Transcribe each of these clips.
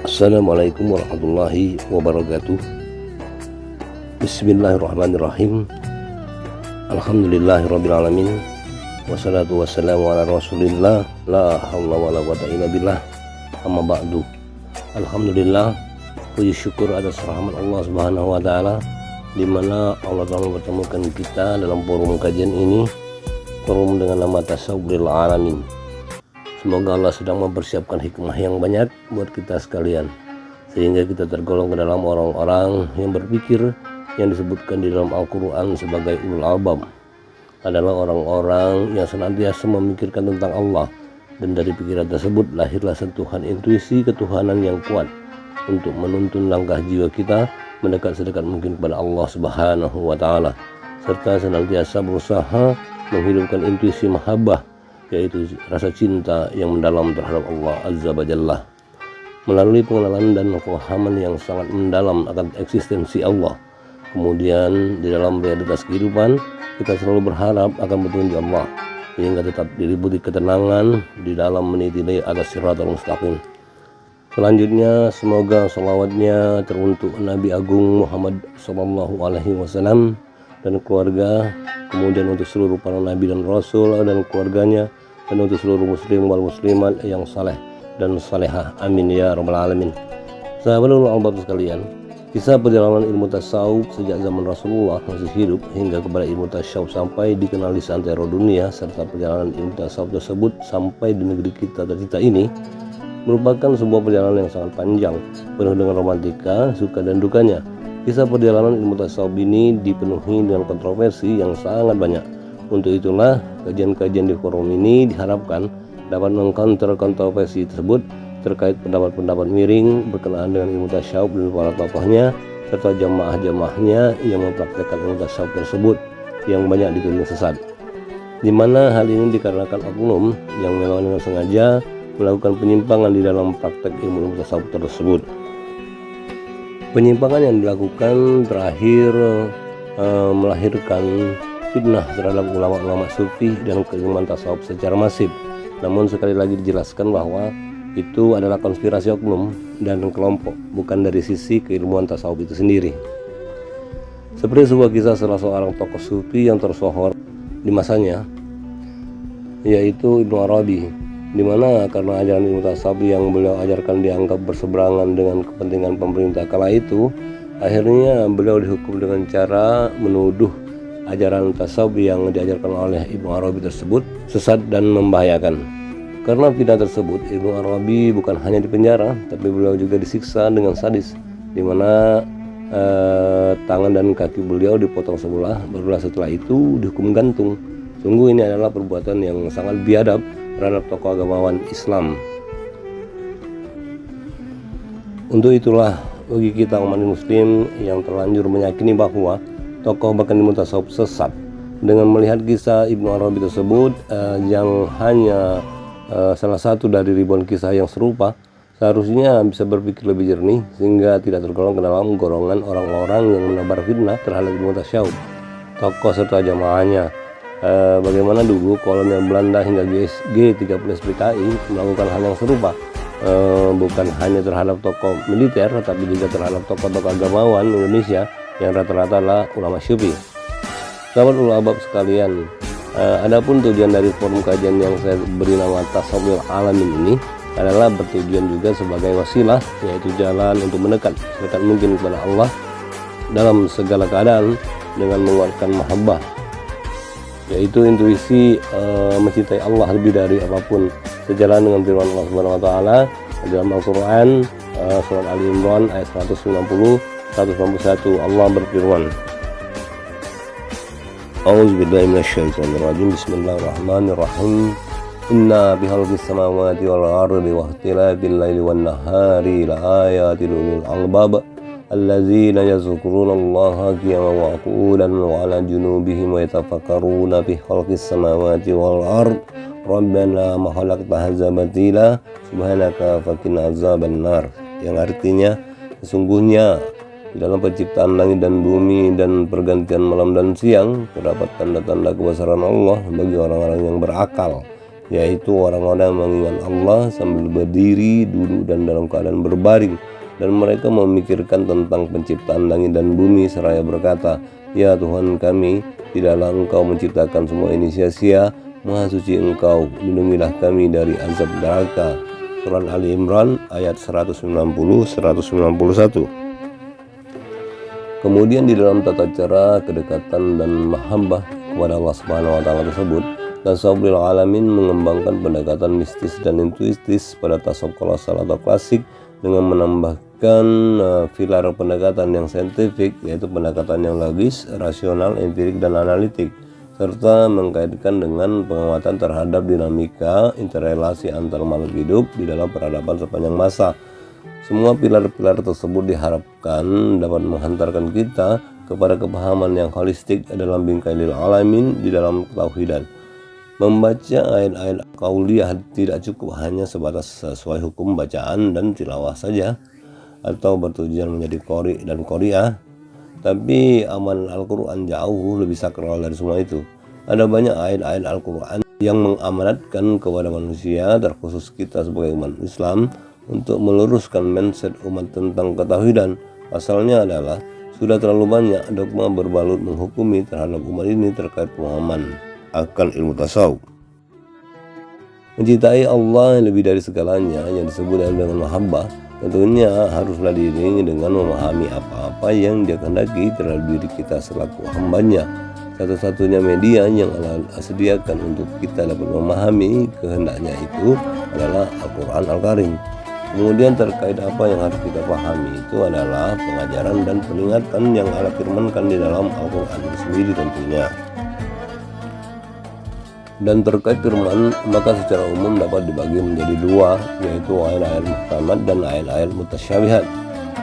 Assalamualaikum warahmatullahi wabarakatuh. Bismillahirrahmanirrahim. Alhamdulillahirrabbilalamin. Wassalatu wassalamu ala rasulillah. La hawla wa la quwwata illa billah. Amma ba'du. Alhamdulillah, puji syukur atas rahmat Allah subhanahu wa ta'ala, dimana Allah telah mempertemukan kita dalam forum kajian ini, forum dengan nama Tasawuf lil Alamin. Semoga Allah sedang mempersiapkan hikmah yang banyak buat kita sekalian, sehingga kita tergolong ke dalam orang-orang yang berpikir, yang disebutkan di dalam Al-Quran sebagai ulul albab, adalah orang-orang yang senantiasa memikirkan tentang Allah, dan dari pikiran tersebut lahirlah sentuhan intuisi ketuhanan yang kuat untuk menuntun langkah jiwa kita mendekat sedekat mungkin kepada Allah subhanahu wa ta'ala, serta senantiasa berusaha menghidupkan intuisi mahabbah, yaitu rasa cinta yang mendalam terhadap Allah Azza wa Jalla, melalui pengenalan dan pemahaman yang sangat mendalam akan eksistensi Allah. Kemudian di dalam realitas kehidupan kita selalu berharap akan petunjuk Allah, sehingga tetap diliputi ketenangan di dalam meniti atas siratal mustaqim. Selanjutnya, semoga salawatnya teruntuk Nabi Agung Muhammad SAW dan keluarga, kemudian untuk seluruh para nabi dan rasul dan keluarganya, dan untuk seluruh muslim wal muslimat yang saleh dan salehah, amin ya rabbal alamin. Sahabat ulul albab sekalian, kisah perjalanan ilmu tasawuf sejak zaman Rasulullah masih hidup hingga kepada ilmu tasawuf sampai dikenal di seantero dunia, serta perjalanan ilmu tasawuf tersebut sampai di negeri kita tercinta ini, merupakan sebuah perjalanan yang sangat panjang, penuh dengan romantika, suka dan dukanya. Kisah perjalanan ilmu tasawuf ini dipenuhi dengan kontroversi yang sangat banyak. Untuk itulah kajian-kajian di forum ini diharapkan dapat mengcounter kontroversi tersebut terkait pendapat-pendapat miring berkenaan dengan ilmu tasawuf dan para tokohnya, serta jamaah-jamaahnya yang mempraktekkan ilmu tasawuf tersebut yang banyak dituduh sesat, di mana hal ini dikarenakan oknum yang memang dengan sengaja melakukan penyimpangan di dalam praktek ilmu tasawuf tersebut. Penyimpangan yang dilakukan terakhir melahirkan fitnah terhadap ulama-ulama sufi dan keilmuan tasawuf secara masif. Namun sekali lagi dijelaskan bahwa itu adalah konspirasi oknum dan kelompok, bukan dari sisi keilmuan tasawuf itu sendiri. Seperti sebuah kisah salah seorang tokoh sufi yang tersohor di masanya, yaitu Ibnu Arabi, di mana karena ajaran ilmu tasawuf yang beliau ajarkan dianggap berseberangan dengan kepentingan pemerintah kala itu, akhirnya beliau dihukum dengan cara menuduh ajaran tasawuf yang diajarkan oleh Ibnu Arabi tersebut sesat dan membahayakan. Karena fitnah tersebut, Ibnu Arabi bukan hanya dipenjara, tapi beliau juga disiksa dengan sadis, di mana tangan dan kaki beliau dipotong sebelah, barulah setelah itu dihukum gantung. Sungguh ini adalah perbuatan yang sangat biadab terhadap tokoh agamawan Islam. Untuk itulah bagi kita umat muslim yang terlanjur meyakini bahwa tokoh bahkan ilmu tasawuf sesat, dengan melihat kisah Ibnu Arabi tersebut yang hanya salah satu dari ribuan kisah yang serupa, seharusnya bisa berpikir lebih jernih sehingga tidak tergolong ke dalam golongan orang-orang yang menebar fitnah terhadap ilmu tasawuf, tokoh serta jamaahnya. Bagaimana dulu kolonial Belanda hingga G30 melakukan hal yang serupa, bukan hanya terhadap tokoh militer, tapi juga terhadap tokoh-tokoh agamawan Indonesia yang rata-rata adalah ulama syufi. Sahabat ulul albab sekalian, adapun tujuan dari forum kajian yang saya beri nama Tasawuf lil Alamin ini adalah bertujuan juga sebagai wasilah, yaitu jalan untuk mendekat sedekat mungkin kepada Allah dalam segala keadaan dengan menguatkan mahabbah, yaitu intuisi mencintai Allah lebih dari apapun, sejalan dengan firman Allah Subhanahu wa taala dalam Al-Qur'an surat Ali Imran ayat 191. Allah berfirman, A'udzubillahi minasyaitonirrajim. Bismillahirrahmanirrahim. Inna bihalqis samawati wal ardi wa ikhtilafil laili wan nahari laayatin lil albab alladzina yazkuruna Allaha qiyaman wa qu'udan wa 'ala junubihim wa yatafakkaruna fi khalqis samawati wal ard rabbana ma khalaqta hadza batila subhanaka faqina azaban nar, yang artinya sesungguhnya di dalam penciptaan langit dan bumi dan pergantian malam dan siang terdapat tanda-tanda kebesaran Allah bagi orang-orang yang berakal, yaitu orang-orang mengingat Allah sambil berdiri, duduk, dan dalam keadaan berbaring. Dan mereka memikirkan tentang penciptaan langit dan bumi seraya berkata, "Ya Tuhan kami, tidaklah Engkau menciptakan semua ini sia-sia. Maha suci Engkau, lindungilah kami dari azab neraka." Surat Ali Imran ayat 190-191. Kemudian di dalam tata cara kedekatan dan mahabbah kepada Allah Subhanahu wa taala tersebut, Tasawwuful Alamin mengembangkan pendekatan mistis dan intuitis pada tasawuf kolosal atau klasik dengan menambahkan pilar pendekatan yang saintifik, yaitu pendekatan yang logis, rasional, empirik, dan analitik, serta mengkaitkan dengan pengamatan terhadap dinamika interrelasi antar makhluk hidup di dalam peradaban sepanjang masa. Semua pilar-pilar tersebut diharapkan dapat menghantarkan kita kepada kepahaman yang holistik dalam bingkai lil alamin di dalam tauhidan. Membaca ayat-ayat qauliyah tidak cukup hanya sebatas sesuai hukum bacaan dan tilawah saja atau bertujuan menjadi qori dan qori'ah, tapi amalan Al-Quran jauh lebih sakral dari semua itu. Ada banyak ayat-ayat Al-Quran yang mengamanatkan kepada manusia, terkhusus kita sebagai umat Islam, untuk meluruskan mindset umat tentang ketauhidan. Pasalnya adalah sudah terlalu banyak dogma berbalut menghukumi terhadap umat ini terkait pemahaman akan ilmu tasawuf. Mencintai Allah yang lebih dari segalanya yang disebut dengan mahabbah tentunya haruslah diiringi dengan memahami apa-apa yang Dia kehendaki terhadap diri kita selaku hambanya. Satu-satunya media yang Allah sediakan untuk kita dapat memahami kehendaknya itu adalah Al-Quran Al-Karim. Kemudian terkait apa yang harus kita pahami itu adalah pengajaran dan peringatan yang Allah firmankan di dalam Al-Quran itu sendiri tentunya. Dan terkait firman, maka secara umum dapat dibagi menjadi dua, yaitu ayat-ayat muhkamat dan ayat-ayat mutasyabihat.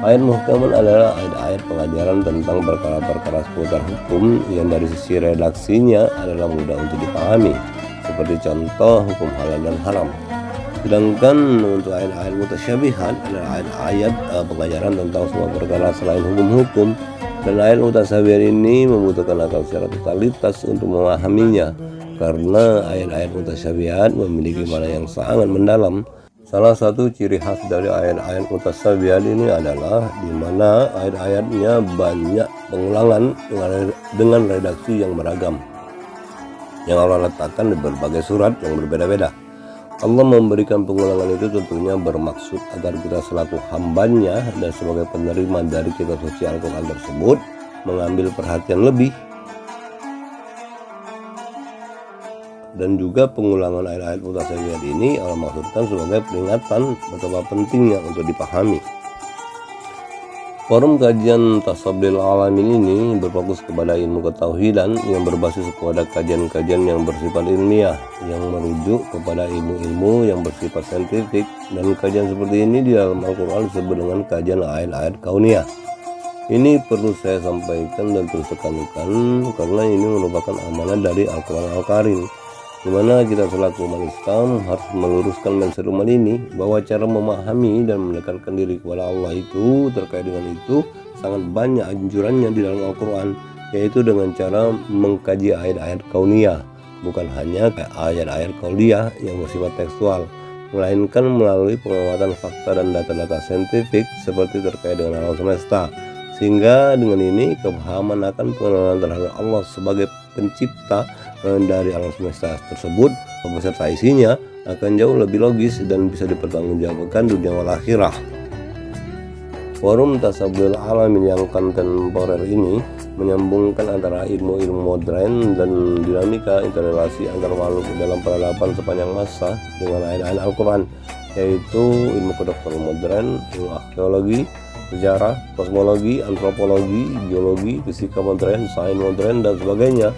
Ayat muhkamat adalah ayat-ayat pengajaran tentang perkara-perkara seputar hukum yang dari sisi redaksinya adalah mudah untuk dipahami, seperti contoh hukum halal dan haram. Sedangkan untuk ayat-ayat mutasyabihat adalah ayat-ayat pengajaran tentang semua perkara selain hukum-hukum, dan ayat mutasyabihat ini membutuhkan akal secara totalitas untuk memahaminya, karena ayat-ayat mutasyabihat memiliki makna yang sangat mendalam. Salah satu ciri khas dari ayat-ayat mutasyabihat ini adalah di mana ayat-ayatnya banyak pengulangan dengan redaksi yang beragam yang Allah letakkan di berbagai surat yang berbeda-beda. Allah memberikan pengulangan itu tentunya bermaksud agar kita selaku hambanya dan sebagai penerima dari kitab suci Al-Quran tersebut mengambil perhatian lebih. Dan juga pengulangan ayat-ayat mutasyabihat ini Allah maksudkan sebagai peringatan betapa pentingnya untuk dipahami. Forum kajian Tasawwuful Alamin ini berfokus kepada ilmu ketauhidan yang berbasis kepada kajian-kajian yang bersifat ilmiah, yang merujuk kepada ilmu-ilmu yang bersifat saintifik, dan kajian seperti ini di dalam Al-Quran disebut dengan kajian ayat-ayat kauniyah. Ini perlu saya sampaikan dan terus tekankan karena ini merupakan amanah dari Al-Quran Al-Karim, di mana kita selaku umat Islam harus meluruskan mindset umat ini bahwa cara memahami dan mendekatkan diri kepada Allah itu terkait dengan itu sangat banyak anjurannya di dalam Al-Quran, yaitu dengan cara mengkaji ayat-ayat kauniyah, bukan hanya ayat-ayat qauliyah yang bersifat tekstual, melainkan melalui pengamatan fakta dan data-data saintifik seperti terkait dengan alam semesta, sehingga dengan ini kepahaman akan pengenalan terhadap Allah sebagai pencipta dari alam semesta tersebut beserta isinya akan jauh lebih logis dan bisa dipertanggungjawabkan dunia wal akhirah. Forum Tasawwuful Alamin yang kontemporer ini menyambungkan antara ilmu-ilmu modern dan dinamika interrelasi antar makhluk dalam peradaban sepanjang masa dengan ayat-ayat Al-Quran, yaitu ilmu kedokteran modern, ilmu arkeologi, sejarah, kosmologi, antropologi, geologi, fisika modern, sains modern, dan sebagainya,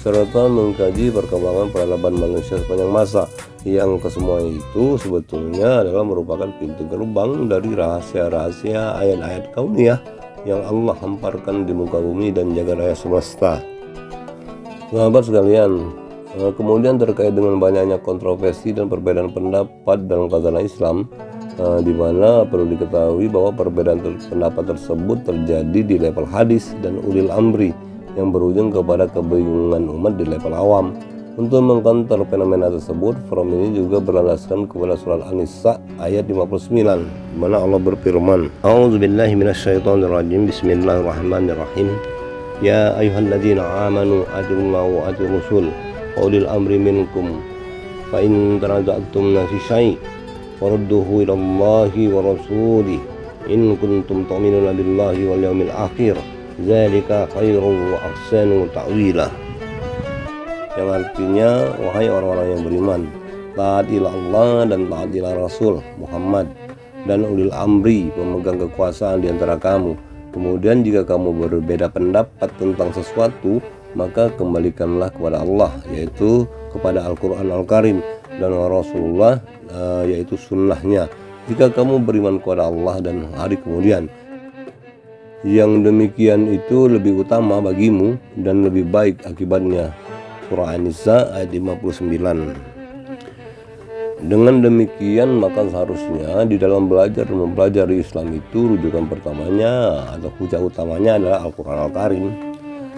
serta mengkaji perkembangan peradaban manusia sepanjang masa, yang kesemua itu sebetulnya adalah merupakan pintu gerbang dari rahasia-rahasia ayat-ayat kauniyah yang Allah hamparkan di muka bumi dan jagat raya semesta. Sahabat sekalian, kemudian terkait dengan banyaknya kontroversi dan perbedaan pendapat dalam khazanah Islam, di mana perlu diketahui bahwa perbedaan pendapat tersebut terjadi di level hadis dan ulil amri yang berujung kepada kebingungan umat di level awam. Untuk mengcounter fenomena tersebut, forum ini juga berlandaskan kepada surat An-Nisa ayat 59, di mana Allah berfirman, A'udzubillahi minasyaitonirrajim, Bismillahirrahmanirrahim. Ya ayyuhalladzina amanu atiullaha wa atiur rasul wa ulil amri minkum fa in tanaza'tum fi syai' farudduhu ilallahi wa rasulih in kuntum tu'minuna billahi wal yawmil akhir dzalika khairun wa ahsanu ta'wila. Yang artinya, wahai orang-orang yang beriman, taatilah Allah dan taatilah Rasul Muhammad dan ulil amri, pemegang kekuasaan di antara kamu. Kemudian jika kamu berbeda pendapat tentang sesuatu, maka kembalikanlah kepada Allah, yaitu kepada Al-Quran Al-Karim, dan Rasulullah, yaitu sunnahnya. Jika kamu beriman kepada Allah dan hari kemudian, yang demikian itu lebih utama bagimu dan lebih baik akibatnya. Surah An-Nisa ayat 59. Dengan demikian, maka seharusnya di dalam belajar dan mempelajari Islam itu rujukan pertamanya atau hujah utamanya adalah Al-Quran Al-Karim.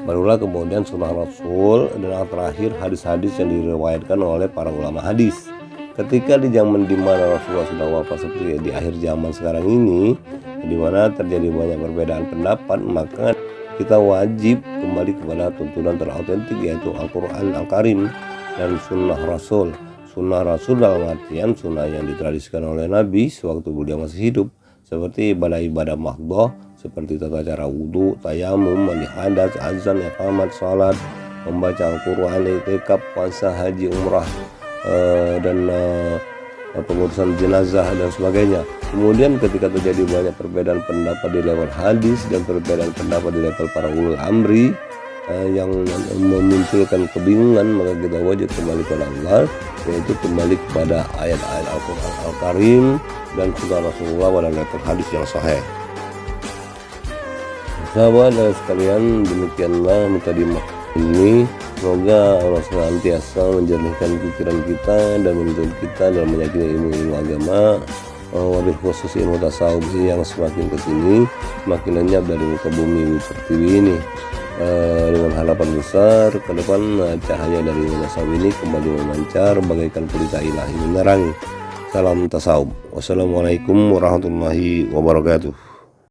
Barulah kemudian sunnah Rasul, dan yang terakhir hadis-hadis yang diriwayatkan oleh para ulama hadis. Ketika di zaman di mana Rasulullah sudah wafat seperti di akhir zaman sekarang ini, di mana terjadi banyak perbedaan pendapat, maka kita wajib kembali kepada tuntunan terautentik, yaitu Al-Quran Al-Karim dan sunnah Rasul. Sunnah Rasul dalam artian sunnah yang ditradisikan oleh Nabi sewaktu beliau masih hidup, seperti ibadah-ibadah mahdhah, seperti tata cara wudhu, tayamum, mandi hadas, azan, iqamat, salat, membaca Al-Quran, i'tikaf, puasa, haji, umrah, dan pengurusan jenazah dan sebagainya. Kemudian ketika terjadi banyak perbedaan pendapat di level hadis dan perbedaan pendapat di level para ulul amri yang memunculkan kebingungan, maka kita wajib kembali kepada Allah, yaitu kembali kepada ayat-ayat Al-Quran Al-Karim dan sunnah Rasulullah pada level hadis yang sahih. Sahabat dan sekalian, demikianlah mukadimah ini. Semoga Allah senantiasa menjernihkan pikiran kita dan menuntun kita dalam meyakini ilmu-ilmu agama, wabil khusus ilmu tasawuf yang semakin kesini semakin lenyap dari muka bumi pertiwi ini, dengan harapan besar ke depan cahaya dari tasawuf ini kembali memancar bagaikan pelita ilahi menerangi. Salam tasawuf. Wassalamualaikum warahmatullahi wabarakatuh.